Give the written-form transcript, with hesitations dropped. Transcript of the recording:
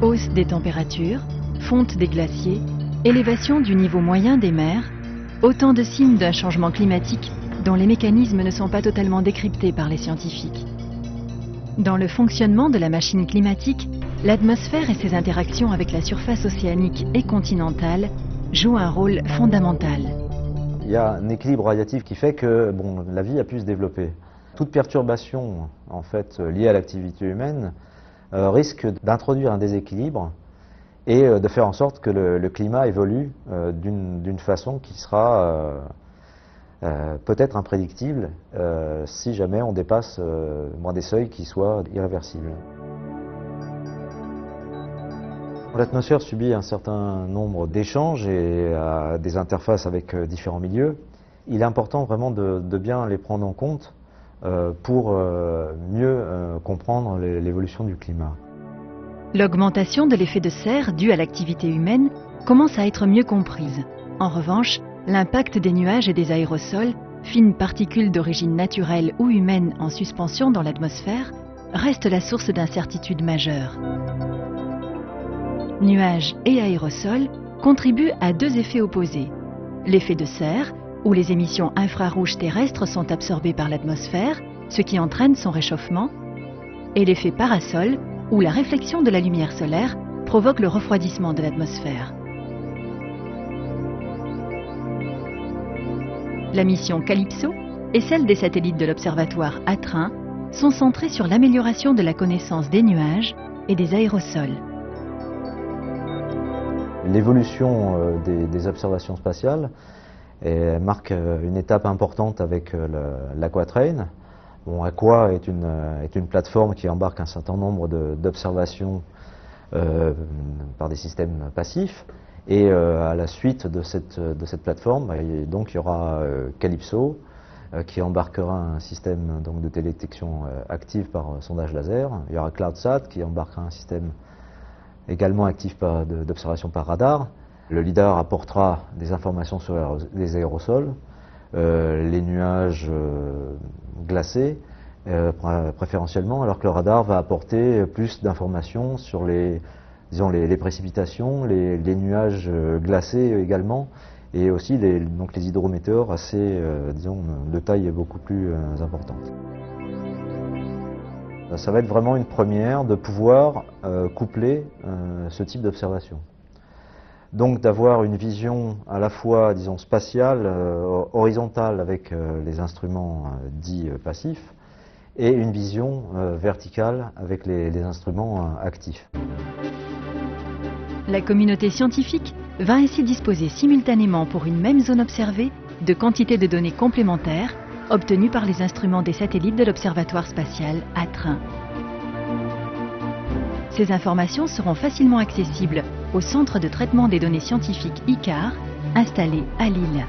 Hausse des températures, fonte des glaciers, élévation du niveau moyen des mers, autant de signes d'un changement climatique dont les mécanismes ne sont pas totalement décryptés par les scientifiques. Dans le fonctionnement de la machine climatique, l'atmosphère et ses interactions avec la surface océanique et continentale jouent un rôle fondamental. Il y a un équilibre radiatif qui fait que la vie a pu se développer. Toute perturbation en fait, liée à l'activité humaine risque d'introduire un déséquilibre et de faire en sorte que le climat évolue d'une façon qui sera peut-être imprédictible si jamais on dépasse des seuils qui soient irréversibles. L'atmosphère subit un certain nombre d'échanges et des interfaces avec différents milieux. Il est important vraiment de bien les prendre en compte pour mieux comprendre l'évolution du climat. L'augmentation de l'effet de serre due à l'activité humaine commence à être mieux comprise. En revanche, l'impact des nuages et des aérosols, fines particules d'origine naturelle ou humaine en suspension dans l'atmosphère, reste la source d'incertitudes majeures. Nuages et aérosols contribuent à deux effets opposés. L'effet de serre, où les émissions infrarouges terrestres sont absorbées par l'atmosphère, ce qui entraîne son réchauffement, et l'effet parasol, où la réflexion de la lumière solaire provoque le refroidissement de l'atmosphère. La mission Calypso et celle des satellites de l'observatoire A-Train sont centrées sur l'amélioration de la connaissance des nuages et des aérosols. L'évolution des observations spatiales marque une étape importante avec l'Aquatrain. Aqua est une plateforme qui embarque un certain nombre d'observations par des systèmes passifs. Et à la suite de cette plateforme, il y aura Calypso qui embarquera un système de télédétection active par sondage laser. Il y aura CloudSat qui embarquera un système également actif d'observation par radar. Le LIDAR apportera des informations sur les aérosols, les nuages glacés préférentiellement, alors que le radar va apporter plus d'informations sur les précipitations, les nuages glacés également, et aussi les hydrométéores assez, de taille beaucoup plus importante. Ça va être vraiment une première de pouvoir coupler ce type d'observation. Donc d'avoir une vision à la fois, spatiale, horizontale avec les instruments dits passifs, et une vision verticale avec les instruments actifs. La communauté scientifique va ainsi disposer simultanément pour une même zone observée de quantités de données complémentaires obtenues par les instruments des satellites de l'Observatoire spatial A-Train. Ces informations seront facilement accessibles au Centre de traitement des données scientifiques ICAR, installé à Lille.